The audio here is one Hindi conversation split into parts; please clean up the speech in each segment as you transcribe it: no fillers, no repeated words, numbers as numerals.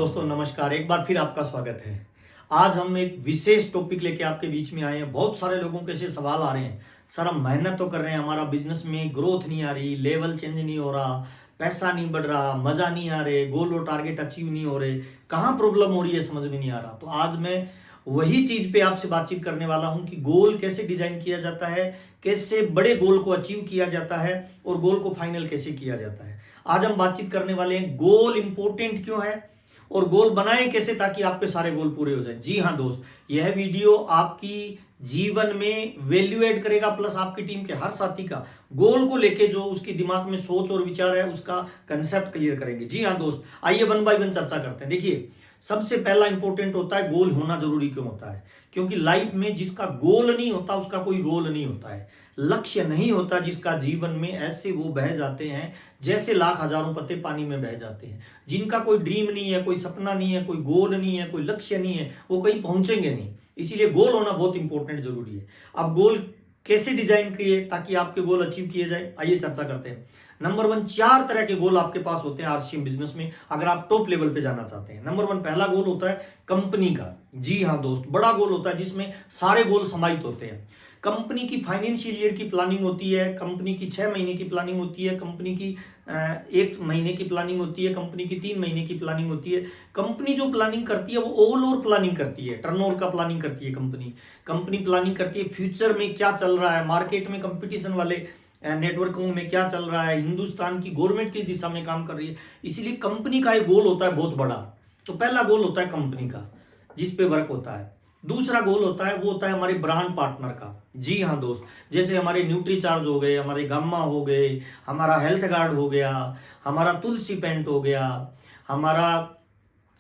दोस्तों नमस्कार, एक बार फिर आपका स्वागत है। आज हम एक विशेष टॉपिक लेके आपके बीच में आए हैं। बहुत सारे लोगों के ऐसे सवाल आ रहे हैं, सर हम मेहनत तो कर रहे हैं, हमारा बिजनेस में ग्रोथ नहीं आ रही, लेवल चेंज नहीं हो रहा, पैसा नहीं बढ़ रहा, मजा नहीं आ रहे, गोल और टारगेट अचीव नहीं हो रहे, कहाँ प्रॉब्लम हो रही है समझ में नहीं आ रहा। तो आज मैं वही चीज पे आपसे बातचीत करने वाला हूं कि गोल कैसे डिजाइन किया जाता है, कैसे बड़े गोल को अचीव किया जाता है और गोल को फाइनल कैसे किया जाता है। आज हम बातचीत करने वाले हैं गोल इंपॉर्टेंट क्यों है और गोल बनाएं कैसे ताकि आपके सारे गोल पूरे हो जाए। जी हाँ दोस्त, यह वीडियो आपकी जीवन में वैल्यू ऐड करेगा, प्लस आपकी टीम के हर साथी का गोल को लेके जो उसके दिमाग में सोच और विचार है उसका कंसेप्ट क्लियर करेंगे। जी हाँ दोस्त, आइए वन बाय वन चर्चा करते हैं। देखिए, सबसे पहला इंपॉर्टेंट होता है गोल होना जरूरी क्यों होता है, क्योंकि लाइफ में जिसका गोल नहीं होता उसका कोई रोल नहीं होता है। लक्ष्य नहीं होता जिसका जीवन में, ऐसे वो बह जाते हैं जैसे लाख हजारों पत्ते पानी में बह जाते हैं। जिनका कोई ड्रीम नहीं है, कोई सपना नहीं है, कोई गोल नहीं है, कोई लक्ष्य नहीं है, वो कहीं पहुंचेंगे नहीं। इसीलिए गोल होना बहुत इंपॉर्टेंट जरूरी है। अब गोल कैसे डिजाइन किए ताकि आपके गोल अचीव किए जाए, आइए चर्चा करते हैं। नंबर 1, 4 तरह के गोल आपके पास होते हैं आरसीएम बिजनेस में, अगर आप टॉप लेवल पे जाना चाहते हैं। नंबर 1, पहला गोल होता है कंपनी का। जी हाँ दोस्त, बड़ा गोल होता है जिसमें सारे गोल समाहित होते हैं। कंपनी की फाइनेंशियल ईयर की प्लानिंग होती है, कंपनी की 6 महीने की प्लानिंग होती है, कंपनी की 1 महीने की प्लानिंग होती है, कंपनी की 3 महीने की प्लानिंग होती है। कंपनी जो प्लानिंग करती है वो ओवल ओवर प्लानिंग करती है, टर्नओवर का प्लानिंग करती है। कंपनी प्लानिंग करती है फ्यूचर में क्या चल रहा है, मार्केट में कंपटीशन वाले नेटवर्कों में क्या चल रहा है, हिंदुस्तान की गवर्नमेंट किस दिशा में काम कर रही है। इसीलिए कंपनी का एक गोल होता है बहुत बड़ा। तो पहला गोल होता है कंपनी का जिस पे वर्क होता है। दूसरा गोल होता है वो होता है हमारे ब्रांड पार्टनर का। जी हाँ दोस्त, जैसे हमारे न्यूट्री चार्ज हो गए, हमारे गामा हो गए, हमारा हेल्थ गार्ड हो गया, हमारा तुलसी पेंट हो गया, हमारा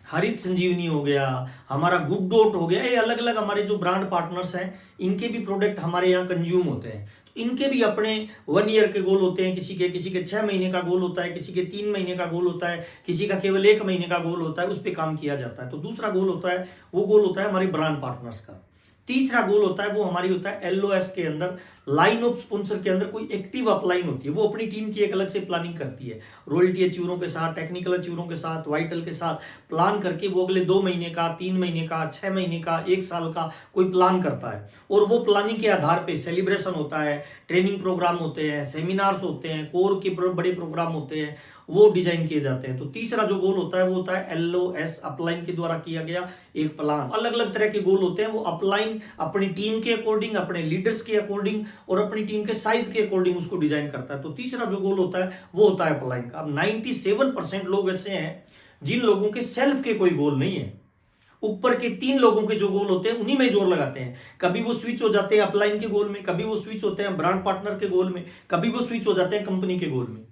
हरित संजीवनी हो गया, हमारा गुड डॉट हो गया। ये अलग अलग हमारे जो ब्रांड पार्टनर्स हैं, इनके भी प्रोडक्ट हमारे यहाँ कंज्यूम होते हैं। तो इनके भी अपने 1 ईयर के गोल होते हैं, किसी के 6 महीने का गोल होता है, किसी के 3 महीने का गोल होता है, किसी का केवल 1 महीने का गोल होता है, उस पर काम किया जाता है। तो दूसरा गोल होता है वो गोल होता है हमारे ब्रांड पार्टनर्स का। तीसरा गोल होता है वो हमारी होता है एलओएस के अंदर, लाइन ऑफ स्पॉन्सर के अंदर कोई एक्टिव अपलाइन होती है, वो अपनी टीम की एक अलग से प्लानिंग करती है, रॉयल्टी अचीवरों के साथ, टेक्निकल अचीवरों के साथ, वाइटल के साथ प्लान करके वो अगले 2 महीने का, 3 महीने का, 6 महीने का, 1 साल का कोई प्लान करता है। और वो प्लानिंग के आधार पे सेलिब्रेशन होता है, ट्रेनिंग प्रोग्राम होते हैं, सेमिनार्स होते हैं, कोर के बड़े प्रोग्राम होते हैं, वो डिजाइन किए जाते हैं। तो तीसरा जो गोल होता है वो होता है एलओएस, अपलाइन के द्वारा किया गया एक प्लान। अलग अलग तरह के गोल होते हैं, वो अपलाइन अपनी टीम के अकॉर्डिंग, अपने लीडर्स के अकॉर्डिंग और अपनी टीम के साइज के अकॉर्डिंग उसको डिजाइन करता है। तो तीसरा जो गोल होता है वो होता है अपलाइन का। अब 97% लोग ऐसे हैं जिन लोगों के सेल्फ के कोई गोल नहीं है, ऊपर के 3 लोगों के जो गोल होते हैं उन्हीं में जोर लगाते हैं। कभी वो स्विच हो जाते हैं अपलाइन के गोल में, कभी वो स्विच होते हैं ब्रांड पार्टनर के गोल में, कभी वो स्विच हो जाते हैं कंपनी के गोल में।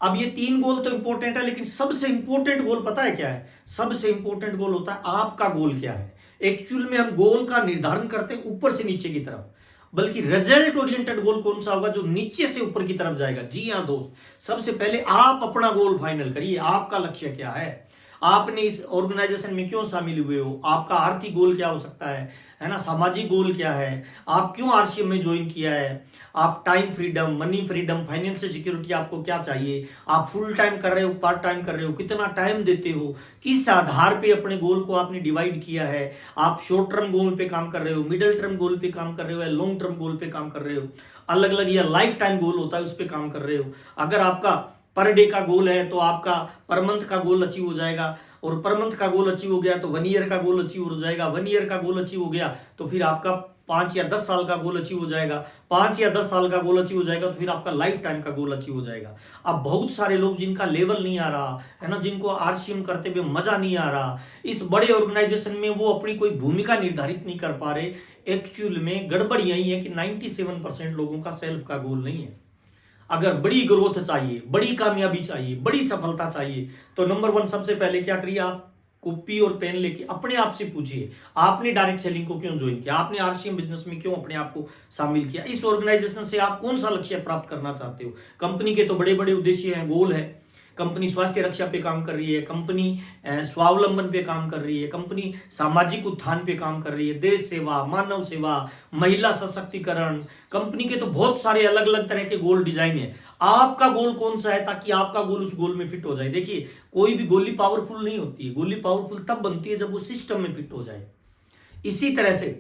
अब ये 3 गोल तो इंपॉर्टेंट है, लेकिन सबसे इंपॉर्टेंट गोल पता है क्या है? सबसे इंपॉर्टेंट गोल होता है आपका गोल क्या है। एक्चुअल में हम गोल का निर्धारण करते हैं ऊपर से नीचे की तरफ, बल्कि रिजल्ट ओरिएंटेड गोल कौन सा होगा जो नीचे से ऊपर की तरफ जाएगा। जी हाँ दोस्त, सबसे पहले आप अपना गोल फाइनल करिए, आपका लक्ष्य क्या है, आपने इस ऑर्गेनाइजेशन में क्यों शामिल हुए हो, आपका आर्थिक गोल क्या हो सकता है ना, सामाजिक गोल क्या है, आप क्यों आरसीएम में ज्वाइन किया है, आप time freedom, money freedom, financial security आपको क्या चाहिए, आप फुल टाइम कर रहे हो, पार्ट टाइम कर रहे हो, कितना टाइम देते हो, किस आधार पे अपने गोल को आपने डिवाइड किया है, आप शॉर्ट टर्म गोल पे काम कर रहे हो, मिडिल टर्म गोल पे काम कर रहे हो या लॉन्ग टर्म गोल पे काम कर रहे हो, अलग अलग या लाइफ टाइम गोल होता है उस पर काम कर रहे हो। अगर आपका पर डे का गोल है तो आपका पर मंथ का गोल अचीव हो जाएगा, और पर मंथ का गोल अचीव हो गया तो 1 ईयर का गोल अचीव हो जाएगा, 1 ईयर का गोल अचीव हो गया तो फिर आपका 5 या 10 साल का गोल अचीव हो जाएगा, 5 या 10 साल का गोल अचीव हो जाएगा तो फिर आपका लाइफ टाइम का गोल अचीव हो जाएगा। अब बहुत सारे लोग जिनका लेवल नहीं आ रहा है ना, जिनको आरसीएम करते हुए मजा नहीं आ रहा, इस बड़े ऑर्गेनाइजेशन में वो अपनी कोई भूमिका निर्धारित नहीं कर पा रहे। एक्चुअल में गड़बड़ यही है कि 97% लोगों का सेल्फ का गोल नहीं है। अगर बड़ी ग्रोथ चाहिए, बड़ी कामयाबी चाहिए, बड़ी सफलता चाहिए, तो नंबर 1 सबसे पहले क्या करिए, आप कॉपी और पेन लेके अपने आप से पूछिए, आपने डायरेक्ट सेलिंग को क्यों ज्वाइन किया, आपने आरसीएम बिजनेस में क्यों अपने आप को शामिल किया, इस ऑर्गेनाइजेशन से आप कौन सा लक्ष्य प्राप्त करना चाहते हो। कंपनी के तो बड़े बड़े उद्देश्य हैं, गोल है, कंपनी स्वास्थ्य रक्षा पे काम कर रही है, कंपनी स्वावलंबन पे काम कर रही है, कंपनी सामाजिक उत्थान पे काम कर रही है, देश सेवा, मानव सेवा, महिला सशक्तिकरण, कंपनी के तो बहुत सारे अलग अलग तरह के गोल डिजाइन है। आपका गोल कौन सा है ताकि आपका गोल उस गोल में फिट हो जाए। देखिए कोई भी गोली पावरफुल नहीं होती है, गोली पावरफुल तब बनती है जब वो सिस्टम में फिट हो जाए। इसी तरह से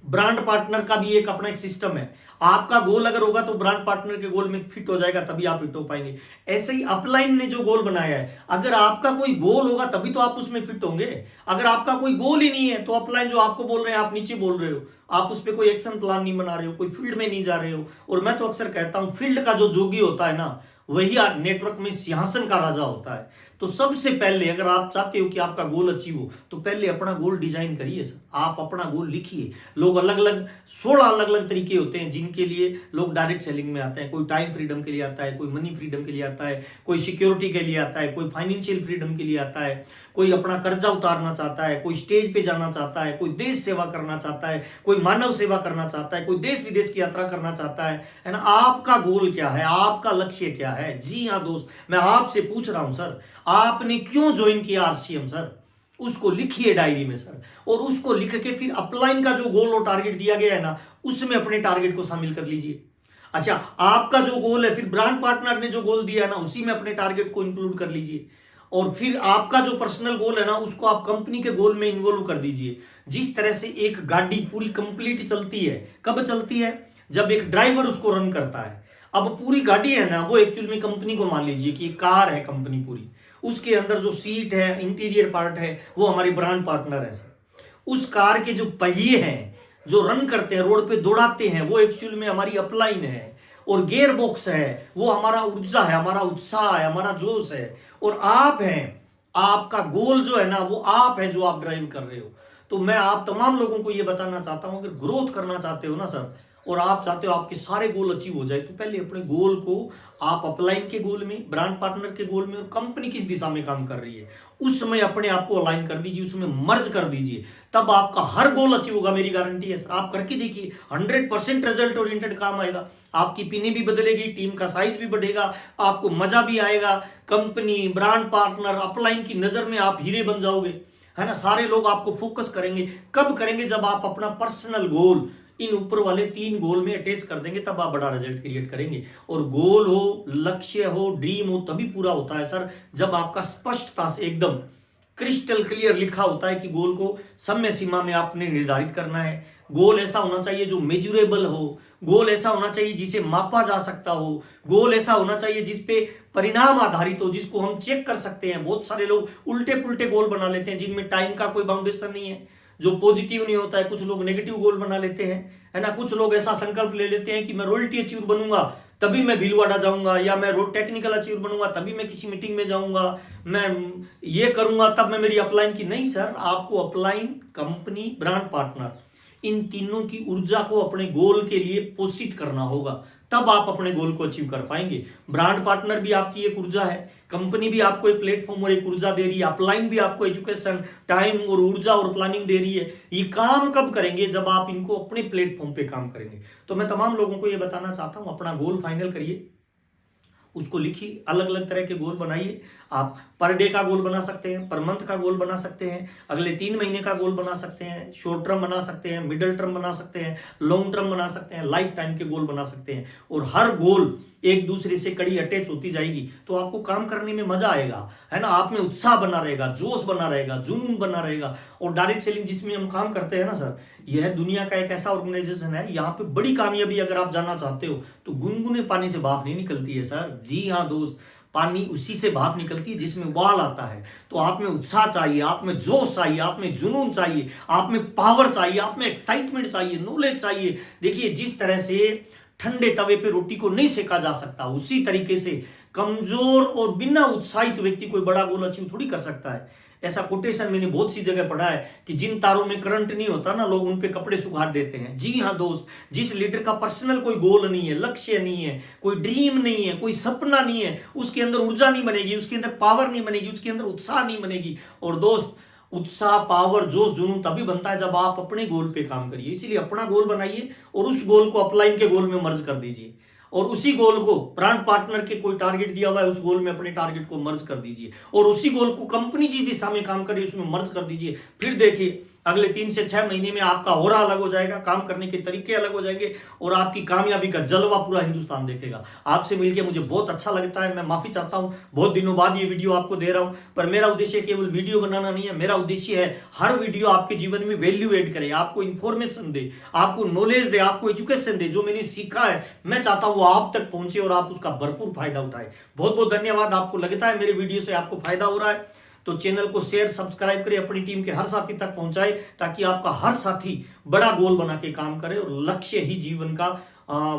ब्रांड पार्टनर का भी एक अपना एक सिस्टम है। आपका गोल अगर होगा तो ब्रांड पार्टनर के गोल में फिट हो जाएगा, तभी आप फिट हो पाएंगे। ऐसे ही अपलाइन ने जो गोल बनाया है, अगर आपका कोई गोल होगा तभी तो आप उसमें फिट होंगे। अगर आपका कोई गोल ही नहीं है तो अपलाइन जो आपको बोल रहे हैं आप नीचे बोल रहे हो, आप उस पर कोई एक्शन प्लान नहीं बना रहे हो, कोई फील्ड में नहीं जा रहे हो। और मैं तो अक्सर कहता हूं फील्ड का जो जोगी होता है ना, वही नेटवर्क में सिंहासन का राजा होता है। तो सबसे पहले अगर आप चाहते हो कि आपका गोल अचीव हो तो पहले अपना गोल डिजाइन करिए सर, आप अपना गोल लिखिए। लोग अलग अलग 16 अलग अलग तरीके होते हैं जिनके लिए लोग डायरेक्ट सेलिंग में आते हैं। कोई टाइम फ्रीडम के लिए आता है, कोई मनी फ्रीडम के लिए आता है, कोई सिक्योरिटी के लिए आता है, कोई फाइनेंशियल फ्रीडम के लिए आता है, कोई अपना कर्जा उतारना चाहता है, कोई स्टेज पे जाना चाहता है, कोई देश सेवा करना चाहता है, कोई मानव सेवा करना चाहता है, कोई देश विदेश की यात्रा करना चाहता है ना। आपका गोल क्या है, आपका लक्ष्य क्या है? जी हाँ दोस्त, मैं आपसे पूछ रहा हूं सर, आपने क्यों ज्वाइन किया आरसीएम सर? उसको लिखिए डायरी में सर, और उसको लिख के फिर अपलाइन का जो गोल और टारगेट दिया गया है ना, उसमें अपने टारगेट को शामिल कर लीजिए। अच्छा, आपका जो गोल है, फिर ब्रांड पार्टनर ने जो गोल दिया है ना, उसी में अपने टारगेट को इंक्लूड कर लीजिए। और फिर आपका जो पर्सनल गोल है ना, उसको आप कंपनी के गोल में इन्वॉल्व कर दीजिए। जिस तरह से एक गाड़ी पूरी कंप्लीट चलती है, कब चलती है? जब एक ड्राइवर उसको रन करता है। अब पूरी गाड़ी है ना, वो एक्चुअल में कंपनी को मान लीजिए कि एक कार है कंपनी पूरी, उसके अंदर जो सीट है, इंटीरियर पार्ट है, वो हमारी ब्रांड पार्टनर है सर। उस कार के जो पहिए हैं जो रन करते हैं, रोड पे दौड़ाते हैं, वो एक्चुअल में हमारी अपलाइन है। और गियर बॉक्स है वो हमारा ऊर्जा है, हमारा उत्साह है, हमारा जोश है। और आप हैं, आपका गोल जो है ना, वो आप है जो आप ड्राइव कर रहे हो। तो मैं आप तमाम लोगों को ये बताना चाहता हूं, अगर ग्रोथ करना चाहते हो ना सर, और आप चाहते हो आपके सारे गोल अचीव हो जाए, तो पहले अपने गोल को आप अपलाइन के गोल में, ब्रांड पार्टनर के गोल में, और कंपनी किस दिशा में काम कर रही है उस समय अपने आप को अलाइन कर दीजिए, उसमें मर्ज कर दीजिए, तब आपका हर गोल अचीव होगा। मेरी गारंटी है सर, आप करके देखिए, 100% रिजल्ट ओरिएंटेड काम आएगा। आपकी पीनी भी बदलेगी, टीम का साइज भी बढ़ेगा, आपको मजा भी आएगा। कंपनी, ब्रांड पार्टनर, अपलाइन की नजर में आप हीरे बन जाओगे, है ना। सारे लोग आपको फोकस करेंगे। कब करेंगे? जब आप अपना पर्सनल गोल इन ऊपर वाले 3 गोल में अटैच कर देंगे, तब आप बड़ा रिजल्ट क्रिएट करेंगे। और गोल हो, लक्ष्य हो, ड्रीम हो, तभी पूरा होता है सर, जब आपका स्पष्टता से एकदम क्रिस्टल क्लियर लिखा होता है कि गोल को समय सीमा में आपने निर्धारित करना है। गोल ऐसा होना चाहिए जो मेजरेबल हो, गोल ऐसा होना चाहिए जिसे मापा जा सकता हो, गोल ऐसा होना चाहिए जिसपे परिणाम आधारित हो, जिसको हम चेक कर सकते हैं। बहुत सारे लोग उल्टे पुल्टे गोल बना लेते हैं जिनमें टाइम का कोई बाउंडेशन नहीं है, जो पॉजिटिव नहीं होता है। कुछ लोग नेगेटिव गोल बना लेते हैं, है ना। कुछ लोग ऐसा संकल्प ले लेते हैं कि मैं रॉयल्टी अचीवर बनूंगा तभी मैं भीलवाड़ा जाऊंगा, या मैं टेक्निकल अचीवर बनूंगा तभी मैं किसी मीटिंग में जाऊंगा, मैं ये करूंगा तब मैं मेरी अपलाइन की। नहीं सर, आपको अपलाइन, कंपनी, ब्रांड पार्टनर, इन तीनों की ऊर्जा को अपने गोल के लिए पोषित करना होगा, तब आप अपने गोल को अचीव कर पाएंगे। ब्रांड पार्टनर भी आपकी एक ऊर्जा है, कंपनी भी आपको एक प्लेटफॉर्म और एक ऊर्जा दे रही है, अपलाइन भी आपको एजुकेशन, टाइम और ऊर्जा और प्लानिंग दे रही है। ये काम कब करेंगे? जब आप इनको अपने प्लेटफॉर्म पे काम करेंगे। तो मैं तमाम लोगों को ये बताना चाहता हूं, अपना गोल फाइनल करिए, उसको लिखिए, अलग अलग तरह के गोल बनाइए। आप पर डे का गोल बना सकते हैं, पर मंथ का गोल बना सकते हैं, अगले 3 महीने का गोल बना सकते हैं, शॉर्ट टर्म बना सकते हैं, मिडिल टर्म बना सकते हैं, लॉन्ग टर्म बना सकते हैं, लाइफ टाइम के गोल बना सकते हैं। और हर गोल एक दूसरे से कड़ी अटैच होती जाएगी, तो आपको काम करने में मजा आएगा, है ना। आप में उत्साह बना रहेगा, जोश बना रहेगा, जुनून बना रहेगा। और डायरेक्ट सेलिंग जिसमें हम काम करते हैं ना सर, यह दुनिया का एक ऐसा ऑर्गेनाइजेशन है, यहाँ पे बड़ी कामयाबी अगर आप जानना चाहते हो तो गुनगुने पानी से भाप नहीं निकलती है सर। जी हाँ दोस्त, पानी उसी से भाप निकलती है जिसमें उबाल आता है। तो आप में उत्साह चाहिए, आप में जोश चाहिए, आप में जुनून चाहिए, आप में पावर चाहिए, आप में एक्साइटमेंट चाहिए, नॉलेज चाहिए। देखिए, जिस तरह से ठंडे तवे पे रोटी को नहीं सेका जा सकता, उसी तरीके से कमजोर और बिना उत्साहित व्यक्ति कोई बड़ा गोल अचीव थोड़ी कर सकता है। ऐसा कोटेशन मैंने बहुत सी जगह पढ़ा है कि जिन तारों में करंट नहीं होता ना, लोग उन पे कपड़े सुखा देते हैं। जी हाँ दोस्त, जिस लीडर का पर्सनल कोई गोल नहीं है, लक्ष्य नहीं है, कोई ड्रीम नहीं है, कोई सपना नहीं है, उसके अंदर ऊर्जा नहीं बनेगी, उसके अंदर पावर नहीं बनेगी, उसके अंदर उत्साह नहीं बनेगी। और दोस्त, उत्साह, पावर, जोश, जुनून तभी बनता है जब आप अपने गोल पे काम करिए। इसलिए अपना गोल बनाइए और उस गोल को अपलाइन के गोल में मर्ज कर दीजिए। और उसी गोल को ब्रांड पार्टनर के कोई टारगेट दिया हुआ है, उस गोल में अपने टारगेट को मर्ज कर दीजिए और उसी गोल को कंपनी जिस दिशा में काम कर रही है उसमें मर्ज कर दीजिए। फिर देखिए अगले 3 से 6 महीने में आपका होरा अलग हो जाएगा, काम करने के तरीके अलग हो जाएंगे और आपकी कामयाबी का जलवा पूरा हिंदुस्तान देखेगा। आपसे मिलकर मुझे बहुत अच्छा लगता है। मैं माफी चाहता हूं, बहुत दिनों बाद ये वीडियो आपको दे रहा हूं, पर मेरा उद्देश्य केवल वीडियो बनाना नहीं है। मेरा उद्देश्य है हर वीडियो आपके जीवन में वैल्यू एड करे, आपको इंफॉर्मेशन दे, आपको नॉलेज दे, आपको एजुकेशन दे। जो मैंने सीखा है मैं चाहता हूं वो आप तक पहुंचे और आप उसका भरपूर फायदा उठाए। बहुत बहुत धन्यवाद। आपको लगता है मेरे वीडियो से आपको फायदा हो रहा है तो चैनल को शेयर सब्सक्राइब करें, अपनी टीम के हर साथी तक पहुंचाए ताकि आपका हर साथी बड़ा गोल बना के काम करे। और लक्ष्य ही जीवन का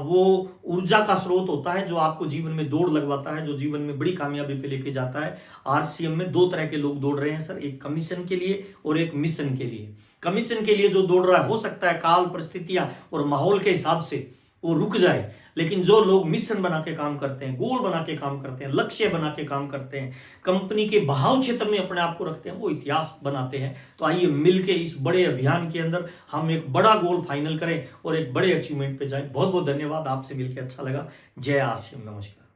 वो ऊर्जा का स्रोत होता है जो आपको जीवन में दौड़ लगवाता है, जो जीवन में बड़ी कामयाबी पे लेके जाता है। आरसीएम में 2 तरह के लोग दौड़ रहे हैं सर, एक कमीशन के लिए और एक मिशन के लिए। कमीशन के लिए जो दौड़ रहा है हो सकता है काल परिस्थितियां और माहौल के हिसाब से वो रुक जाए, लेकिन जो लोग मिशन बना के काम करते हैं, गोल बना के काम करते हैं, लक्ष्य बना के काम करते हैं, कंपनी के बहाव क्षेत्र में अपने आप को रखते हैं, वो इतिहास बनाते हैं। तो आइए मिलके इस बड़े अभियान के अंदर हम एक बड़ा गोल फाइनल करें और एक बड़े अचीवमेंट पे जाएं। बहुत बहुत धन्यवाद। आपसे मिलकर अच्छा लगा। जय आरसीएम। नमस्कार।